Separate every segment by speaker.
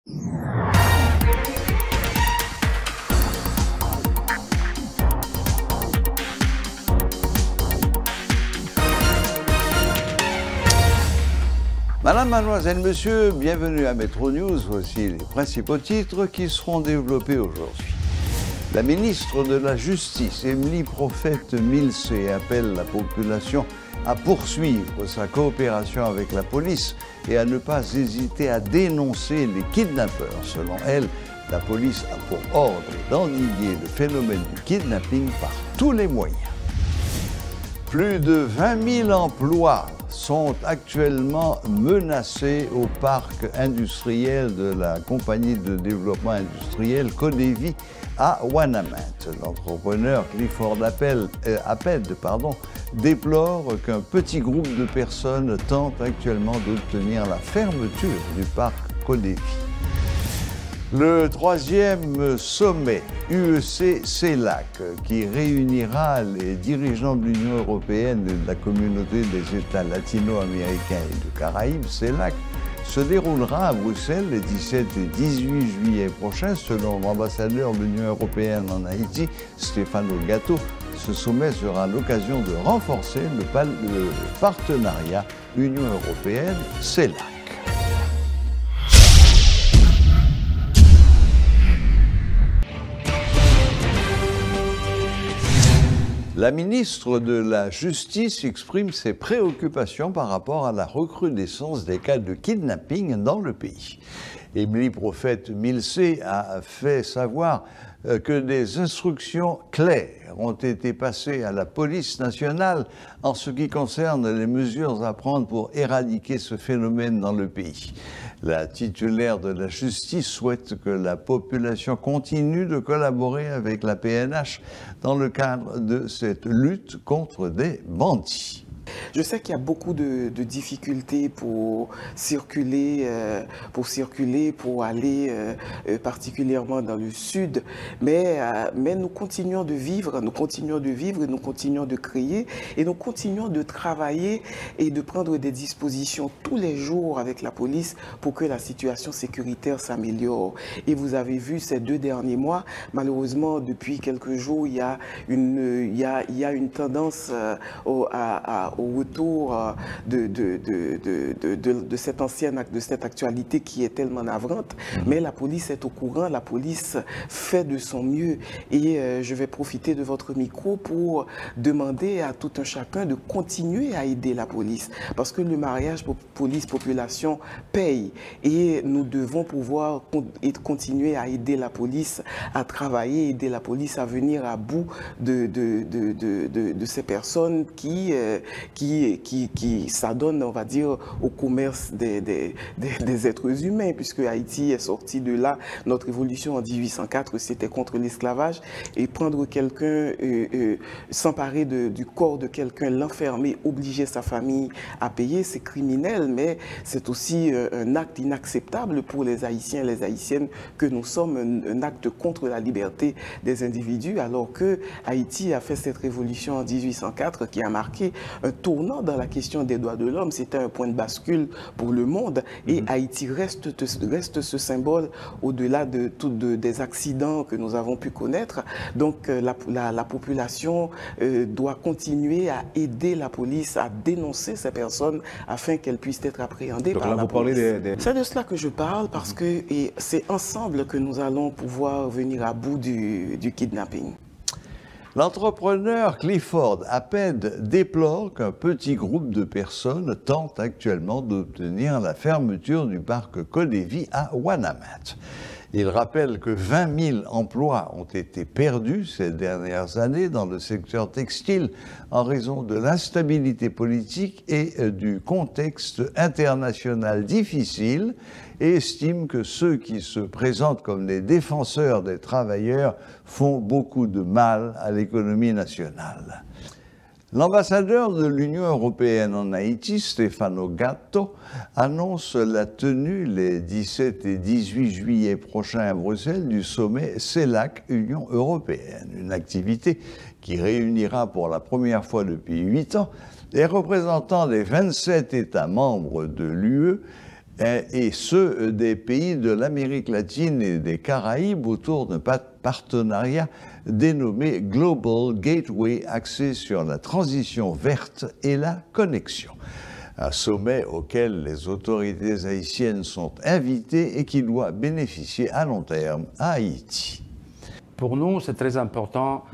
Speaker 1: Madame, mademoiselle, monsieur, bienvenue à Metro News. Voici les principaux titres qui seront développés aujourd'hui. La ministre de la Justice, Émilie Prophète-Milcé, appelle la population à poursuivre sa coopération avec la police et à ne pas hésiter à dénoncer les kidnappeurs. Selon elle, la police a pour ordre d'endiguer le phénomène du kidnapping par tous les moyens. Plus de 20 000 emplois sont actuellement menacés au parc industriel de la compagnie de développement industriel Codevy à Ouanaminthe. L'entrepreneur Clifford Apped déplore qu'un petit groupe de personnes tente actuellement d'obtenir la fermeture du parc Codevy. Le troisième sommet UEC-CELAC, qui réunira les dirigeants de l'Union européenne et de la communauté des États latino-américains et du Caraïbe, CELAC, se déroulera à Bruxelles les 17 et 18 juillet prochains, selon l'ambassadeur de l'Union européenne en Haïti, Stefano Gatto. Ce sommet sera l'occasion de renforcer le partenariat Union européenne-CELAC. La ministre de la Justice exprime ses préoccupations par rapport à la recrudescence des cas de kidnapping dans le pays. Émilie Prophète-Milcé a fait savoir que des instructions claires ont été passées à la police nationale en ce qui concerne les mesures à prendre pour éradiquer ce phénomène dans le pays. La titulaire de la justice souhaite que la population continue de collaborer avec la PNH dans le cadre de cette lutte contre des bandits.
Speaker 2: Je sais qu'il y a beaucoup de difficultés pour circuler, pour aller particulièrement dans le sud, mais nous continuons de vivre, nous continuons de créer et nous continuons de travailler et de prendre des dispositions tous les jours avec la police pour que la situation sécuritaire s'améliore. Et vous avez vu ces 2 derniers mois, malheureusement depuis quelques jours, il y a une tendance au retour de cette actualité qui est tellement navrante, mais la police est au courant, la police fait de son mieux et je vais profiter de votre micro pour demander à tout un chacun de continuer à aider la police parce que le mariage police-population paye et nous devons pouvoir continuer à aider la police à travailler, aider la police à venir à bout de ces personnes qui s'adonnent, on va dire, au commerce des êtres humains, puisque Haïti est sorti de là. Notre évolution en 1804, c'était contre l'esclavage. Et prendre quelqu'un, s'emparer du corps de quelqu'un, l'enfermer, obliger sa famille à payer, c'est criminel, mais c'est aussi un acte inacceptable pour les Haïtiens et les Haïtiennes que nous sommes, un acte contre la liberté des individus, alors que Haïti a fait cette révolution en 1804 qui a marqué un tournant dans la question des droits de l'homme. C'était un point de bascule pour le monde et Haïti reste ce symbole au-delà des accidents que nous avons pu connaître. Donc la population doit continuer à aider la police à dénoncer ces personnes afin qu'elles puissent être appréhendées par la police. C'est de cela que je parle parce que c'est ensemble que nous allons pouvoir venir à bout du kidnapping.
Speaker 1: L'entrepreneur Clifford Apped déplore qu'un petit groupe de personnes tente actuellement d'obtenir la fermeture du parc Codevy à Ouanaminthe. Il rappelle que 20 000 emplois ont été perdus ces dernières années dans le secteur textile en raison de l'instabilité politique et du contexte international difficile et estime que ceux qui se présentent comme les défenseurs des travailleurs font beaucoup de mal à l'économie nationale. L'ambassadeur de l'Union européenne en Haïti, Stefano Gatto, annonce la tenue les 17 et 18 juillet prochains à Bruxelles du sommet CELAC Union européenne, une activité qui réunira pour la première fois depuis 8 ans les représentants des 27 États membres de l'UE et ceux des pays de l'Amérique latine et des Caraïbes autour d'un partenariat dénommé Global Gateway, axé sur la transition verte et la connexion. Un sommet auquel les autorités haïtiennes sont invitées et qui doit bénéficier à long terme à Haïti.
Speaker 3: Pour nous, c'est très important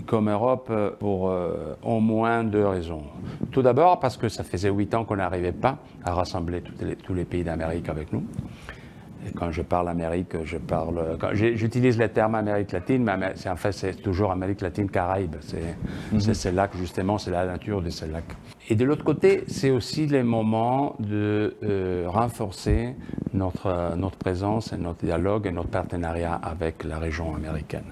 Speaker 3: comme Europe pour au moins 2 raisons. Tout d'abord parce que ça faisait 8 ans qu'on n'arrivait pas à rassembler tous les pays d'Amérique avec nous. Et quand je parle Amérique, j'utilise le terme Amérique latine, mais en fait c'est toujours Amérique latine Caraïbes. C'est ces lacs justement, c'est la nature de ces lacs. Et de l'autre côté, c'est aussi le moment de renforcer notre présence et notre dialogue et notre partenariat avec la région américaine.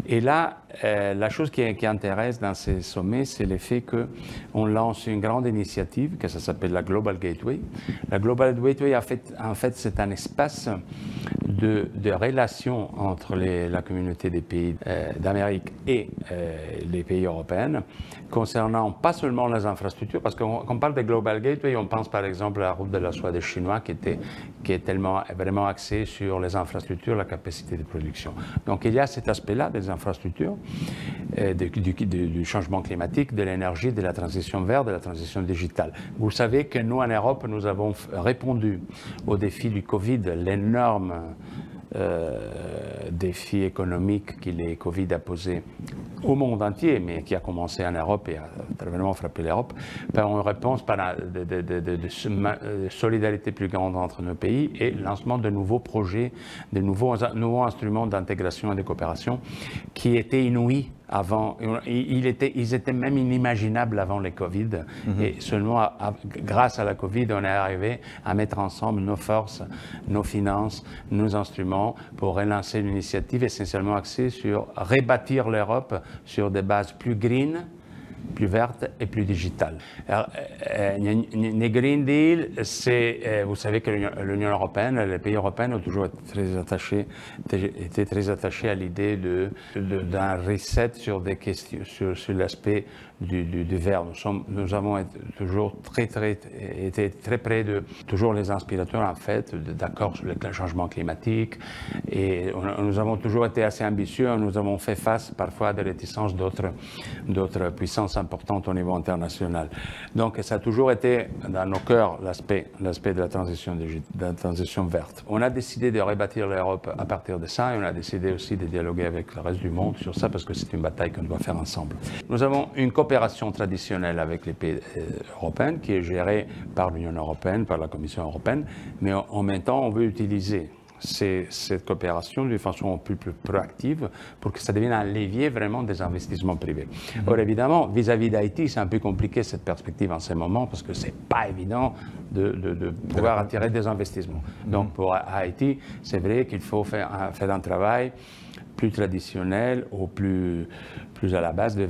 Speaker 3: Et là, la chose qui intéresse dans ces sommets, c'est le fait qu'on lance une grande initiative, que ça s'appelle la Global Gateway. La Global Gateway, en fait c'est un espace de relations entre la communauté des pays d'Amérique et les pays européens, concernant pas seulement les infrastructures, parce qu'on parle de Global Gateway, on pense par exemple à la route de la soie des Chinois qui est vraiment axée sur les infrastructures, la capacité de production. Donc il y a cet aspect-là des infrastructures, du changement climatique, de l'énergie, de la transition verte, de la transition digitale. Vous savez que nous en Europe, nous avons répondu au défi du Covid, l'énorme défi économique que le Covid a posé au monde entier, mais qui a commencé en Europe et a vraiment frappé l'Europe, par une réponse de solidarité plus grande entre nos pays et le lancement de nouveaux projets, de nouveaux instruments d'intégration et de coopération qui étaient inouïs avant. Ils étaient même inimaginables avant le Covid. Et seulement grâce à la Covid, on est arrivé à mettre ensemble nos forces, nos finances, nos instruments pour relancer une initiative essentiellement axée sur rebâtir l'Europe sur des bases plus green, plus verte et plus digitale. Le Green Deal, vous savez que l'Union européenne, les pays européens ont toujours été très attachés à l'idée d'un reset sur des questions, sur l'aspect du vert. Nous avons toujours été très près de toujours les inspirateurs en fait d'accords sur le changement climatique et nous avons toujours été assez ambitieux. Nous avons fait face parfois à des réticences d'autres puissances importantes au niveau international. Donc ça a toujours été dans nos cœurs l'aspect de la transition verte. On a décidé de rebâtir l'Europe à partir de ça et on a décidé aussi de dialoguer avec le reste du monde sur ça parce que c'est une bataille qu'on doit faire ensemble. Nous avons une coopération traditionnelle avec les pays européens qui est gérée par l'Union européenne, par la Commission européenne, mais en même temps on veut utiliser cette coopération de façon plus proactive pour que ça devienne un levier vraiment des investissements privés. Or évidemment, vis-à-vis d'Haïti, c'est un peu compliqué cette perspective en ce moment parce que c'est pas évident de pouvoir attirer des investissements. Donc pour Haïti, c'est vrai qu'il faut faire un travail plus traditionnel ou plus à la base de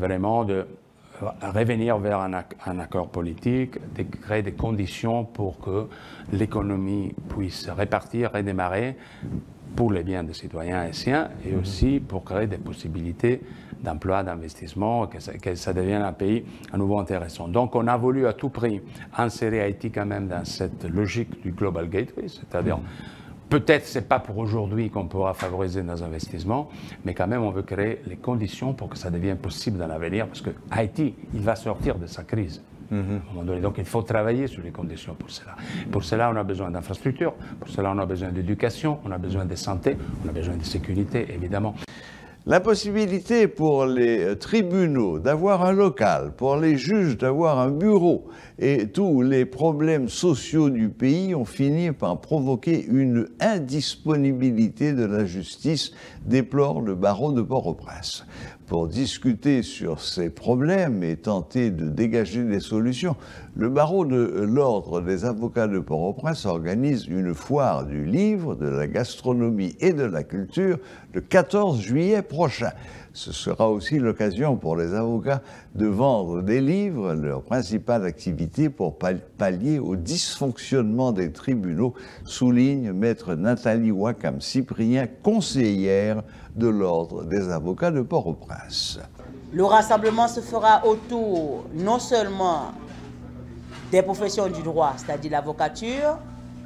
Speaker 3: revenir vers un accord politique, de créer des conditions pour que l'économie puisse repartir, redémarrer pour le bien des citoyens haïtiens et aussi pour créer des possibilités d'emploi, d'investissement, que ça devienne un pays à nouveau intéressant. Donc on a voulu à tout prix insérer Haïti quand même dans cette logique du Global Gateway, c'est-à-dire peut-être ce n'est pas pour aujourd'hui qu'on pourra favoriser nos investissements, mais quand même on veut créer les conditions pour que ça devienne possible dans l'avenir, parce que Haïti, il va sortir de sa crise. À un moment donné. Donc il faut travailler sur les conditions pour cela. Pour cela, on a besoin d'infrastructures, pour cela, on a besoin d'éducation, on a besoin de santé, on a besoin de sécurité, évidemment.
Speaker 1: La possibilité pour les tribunaux d'avoir un local, pour les juges d'avoir un bureau et tous les problèmes sociaux du pays ont fini par provoquer une indisponibilité de la justice, déplore le barreau de Port-au-Prince. Pour discuter sur ces problèmes et tenter de dégager des solutions, le barreau de l'Ordre des avocats de Port-au-Prince organise une foire du livre, de la gastronomie et de la culture le 14 juillet prochain. Ce sera aussi l'occasion pour les avocats de vendre des livres, leur principale activité pour pallier au dysfonctionnement des tribunaux, souligne maître Nathalie Wakam-Cyprien, conseillère de l'Ordre des avocats de Port-au-Prince.
Speaker 4: Le rassemblement se fera autour non seulement des professions du droit, c'est-à-dire l'avocature,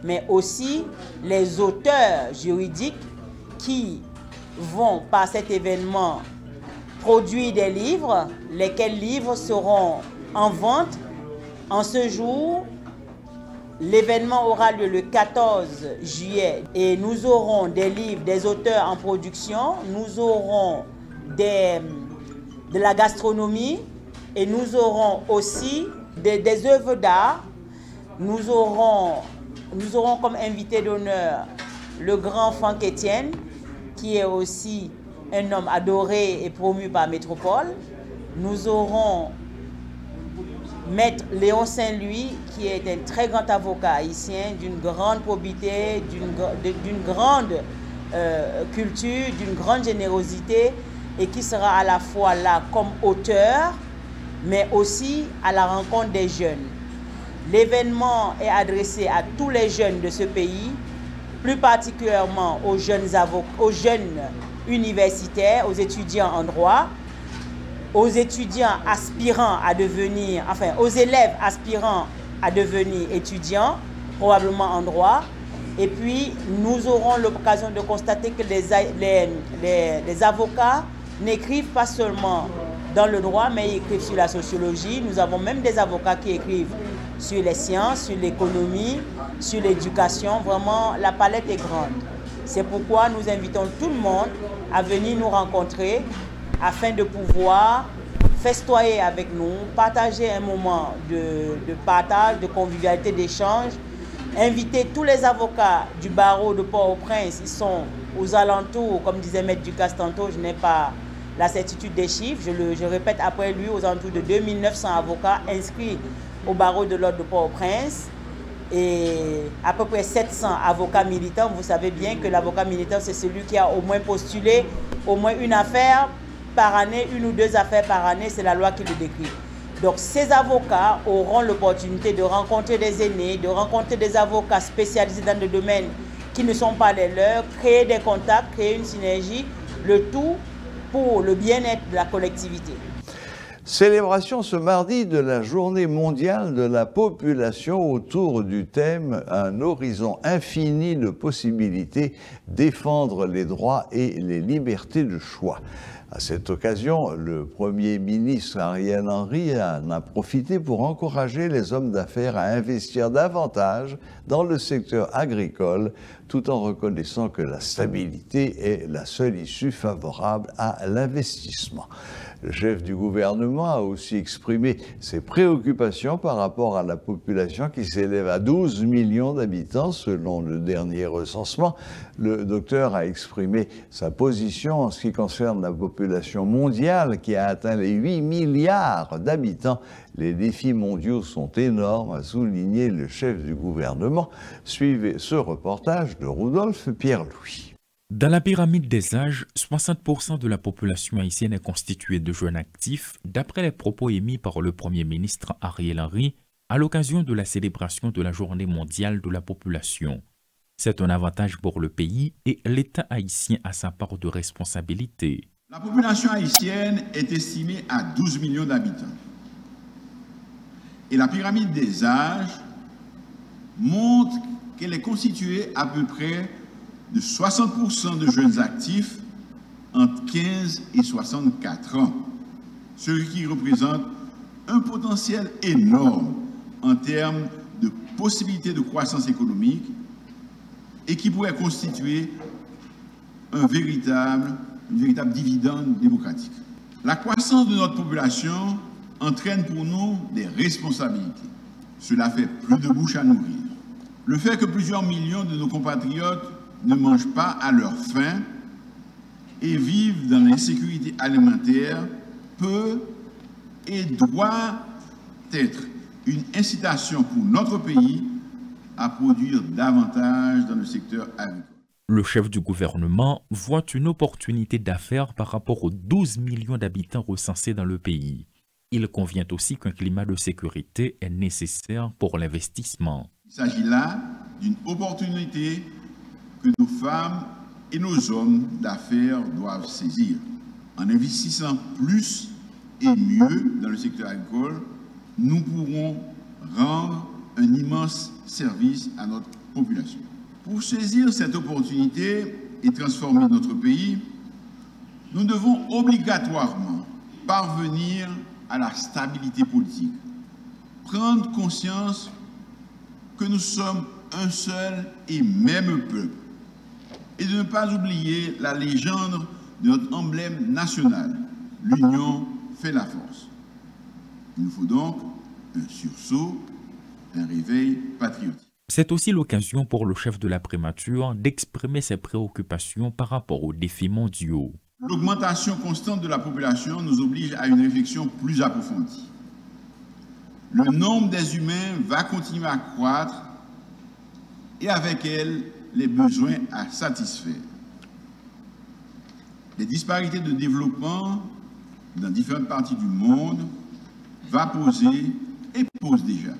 Speaker 4: mais aussi les auteurs juridiques qui vont, par cet événement, produire des livres, lesquels livres seront en vente. En ce jour, l'événement aura lieu le 14 juillet et nous aurons des livres, des auteurs en production, nous aurons de la gastronomie et nous aurons aussi des œuvres d'art. Nous aurons comme invité d'honneur le grand Franck Etienne, qui est aussi un homme adoré et promu par Métropole. Nous aurons Maître Léon Saint-Louis, qui est un très grand avocat haïtien, d'une grande probité, d'une grande culture, d'une grande générosité, et qui sera à la fois là comme auteur, mais aussi à la rencontre des jeunes. L'événement est adressé à tous les jeunes de ce pays, plus particulièrement aux jeunes universitaires, aux étudiants en droit, aux étudiants aspirant à devenir, enfin aux élèves aspirant à devenir étudiants, probablement en droit. Et puis nous aurons l'occasion de constater que les avocats n'écrivent pas seulement dans le droit, mais ils écrivent sur la sociologie. Nous avons même des avocats qui écrivent sur les sciences, sur l'économie, sur l'éducation. Vraiment, la palette est grande. C'est pourquoi nous invitons tout le monde à venir nous rencontrer afin de pouvoir festoyer avec nous, partager un moment de partage, de convivialité, d'échange. Inviter tous les avocats du barreau de Port-au-Prince, ils sont aux alentours, comme disait Maître Ducasse tantôt, je n'ai pas la certitude des chiffres, je répète après lui, aux alentours de 2900 avocats inscrits au barreau de l'ordre de Port-au-Prince et à peu près 700 avocats militants. Vous savez bien que l'avocat militant, c'est celui qui a au moins postulé au moins une affaire par année, une ou deux affaires par année, c'est la loi qui le décrit. Donc ces avocats auront l'opportunité de rencontrer des aînés, de rencontrer des avocats spécialisés dans des domaines qui ne sont pas les leurs, créer des contacts, créer une synergie, le tout pour le bien-être de la collectivité.
Speaker 1: Célébration ce mardi de la Journée mondiale de la population autour du thème « Un horizon infini de possibilités, défendre les droits et les libertés de choix ». À cette occasion, le Premier ministre Ariel Henry en a profité pour encourager les hommes d'affaires à investir davantage dans le secteur agricole, tout en reconnaissant que la stabilité est la seule issue favorable à l'investissement. Le chef du gouvernement a aussi exprimé ses préoccupations par rapport à la population qui s'élève à 12 millions d'habitants selon le dernier recensement. Le docteur a exprimé sa position en ce qui concerne la population mondiale qui a atteint les 8 milliards d'habitants. Les défis mondiaux sont énormes, a souligné le chef du gouvernement. Suivez ce reportage de Rudolph Pierre-Louis.
Speaker 5: Dans la pyramide des âges, 60% de la population haïtienne est constituée de jeunes actifs, d'après les propos émis par le Premier ministre Ariel Henry à l'occasion de la célébration de la Journée mondiale de la population. C'est un avantage pour le pays et l'État haïtien a sa part de responsabilité.
Speaker 6: La population haïtienne est estimée à 12 millions d'habitants. Et la pyramide des âges montre qu'elle est constituée à peu près de 60% de jeunes actifs entre 15 et 64 ans, ce qui représente un potentiel énorme en termes de possibilités de croissance économique et qui pourrait constituer un véritable dividende démocratique. La croissance de notre population entraîne pour nous des responsabilités. Cela fait plus de bouches à nourrir. Le fait que plusieurs millions de nos compatriotes ne mangent pas à leur faim et vivent dans l'insécurité alimentaire peut et doit être une incitation pour notre pays à produire davantage dans le secteur agricole.
Speaker 5: Le chef du gouvernement voit une opportunité d'affaires par rapport aux 12 millions d'habitants recensés dans le pays. Il convient aussi qu'un climat de sécurité est nécessaire pour l'investissement.
Speaker 6: Il s'agit là d'une opportunité que nos femmes et nos hommes d'affaires doivent saisir. En investissant plus et mieux dans le secteur agricole, nous pourrons rendre un immense service à notre population. Pour saisir cette opportunité et transformer notre pays, nous devons obligatoirement parvenir à la stabilité politique, prendre conscience que nous sommes un seul et même peuple, et de ne pas oublier la légende de notre emblème national, l'union fait la force. Il nous faut donc un sursaut, un réveil patriotique.
Speaker 5: C'est aussi l'occasion pour le chef de la prémature d'exprimer ses préoccupations par rapport aux défis mondiaux.
Speaker 6: L'augmentation constante de la population nous oblige à une réflexion plus approfondie. Le nombre des humains va continuer à croître et avec elle, les besoins à satisfaire. Les disparités de développement dans différentes parties du monde va poser et pose déjà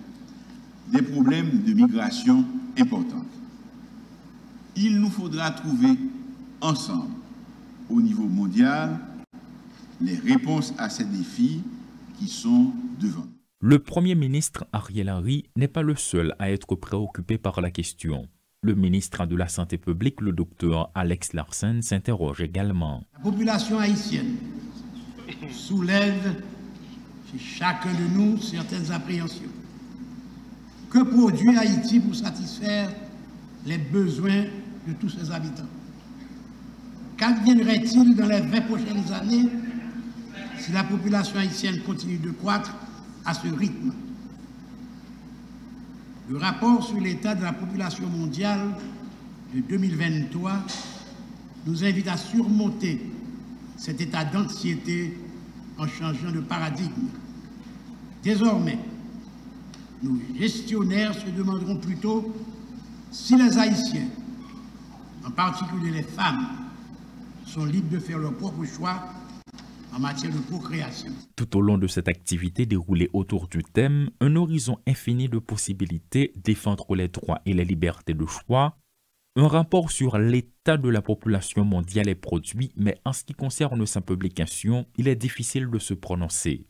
Speaker 6: des problèmes de migration importants. Il nous faudra trouver ensemble, au niveau mondial, les réponses à ces défis qui sont devant nous.
Speaker 5: Le Premier ministre Ariel Henry n'est pas le seul à être préoccupé par la question. Le ministre de la Santé publique, le docteur Alex Larsen, s'interroge également.
Speaker 7: La population haïtienne soulève chez chacun de nous certaines appréhensions. Que produit Haïti pour satisfaire les besoins de tous ses habitants? Qu'adviendrait-il dans les 20 prochaines années si la population haïtienne continue de croître à ce rythme? Le rapport sur l'état de la population mondiale de 2023 nous invite à surmonter cet état d'anxiété en changeant de paradigme. Désormais, nos gestionnaires se demanderont plutôt si les Haïtiens, en particulier les femmes, sont libres de faire leur propre choix en matière de procréation.
Speaker 5: Tout au long de cette activité déroulée autour du thème « Un horizon infini de possibilités, défendre les droits et les libertés de choix », un rapport sur l'état de la population mondiale est produit, mais en ce qui concerne sa publication, il est difficile de se prononcer.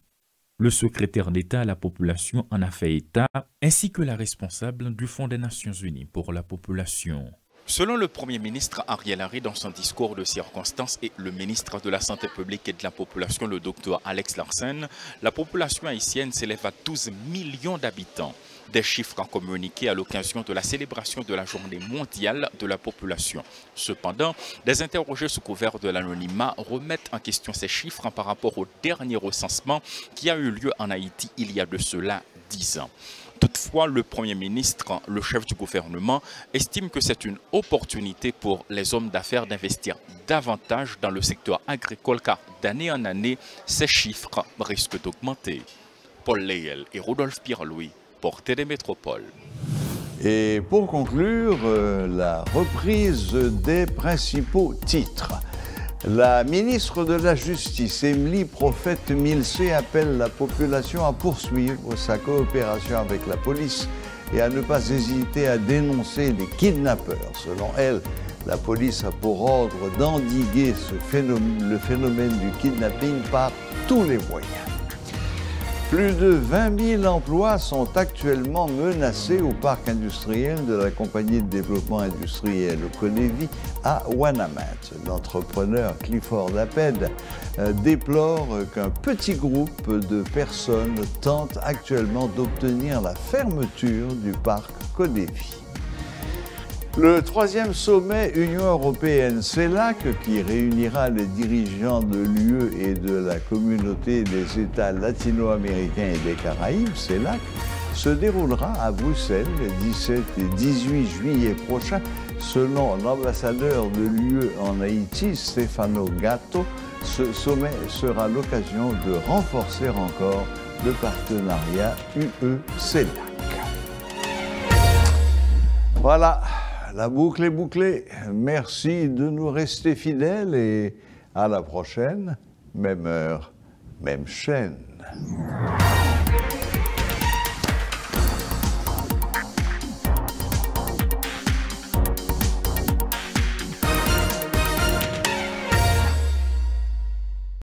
Speaker 5: Le secrétaire d'État à la population en a fait état, ainsi que la responsable du Fonds des Nations Unies pour la population.
Speaker 8: Selon le Premier ministre Ariel Henry dans son discours de circonstance et le ministre de la Santé publique et de la population, le docteur Alex Larsen, la population haïtienne s'élève à 12 millions d'habitants. Des chiffres communiqués à l'occasion de la célébration de la Journée mondiale de la population. Cependant, des interrogés sous couvert de l'anonymat remettent en question ces chiffres par rapport au dernier recensement qui a eu lieu en Haïti il y a de cela 10 ans. Toutefois, le Premier ministre, le chef du gouvernement, estime que c'est une opportunité pour les hommes d'affaires d'investir davantage dans le secteur agricole car d'année en année, ces chiffres risquent d'augmenter. Paul Leyel et Rodolphe Pierre-Louis pour Télémétropole.
Speaker 1: Et pour conclure, la reprise des principaux titres. La ministre de la Justice, Emily Prophète-Milcé, appelle la population à poursuivre sa coopération avec la police et à ne pas hésiter à dénoncer les kidnappeurs. Selon elle, la police a pour ordre d'endiguer le phénomène du kidnapping par tous les moyens. Plus de 20 000 emplois sont actuellement menacés au parc industriel de la compagnie de développement industriel Codevi à Ouanaminthe. L'entrepreneur Clifford Apped déplore qu'un petit groupe de personnes tente actuellement d'obtenir la fermeture du parc Codevi. Le troisième sommet Union européenne CELAC, qui réunira les dirigeants de l'UE et de la communauté des États latino-américains et des Caraïbes, CELAC, se déroulera à Bruxelles les 17 et 18 juillet prochains. Selon l'ambassadeur de l'UE en Haïti, Stefano Gatto, ce sommet sera l'occasion de renforcer encore le partenariat UE-CELAC. Voilà. La boucle est bouclée. Merci de nous rester fidèles et à la prochaine, même heure, même chaîne.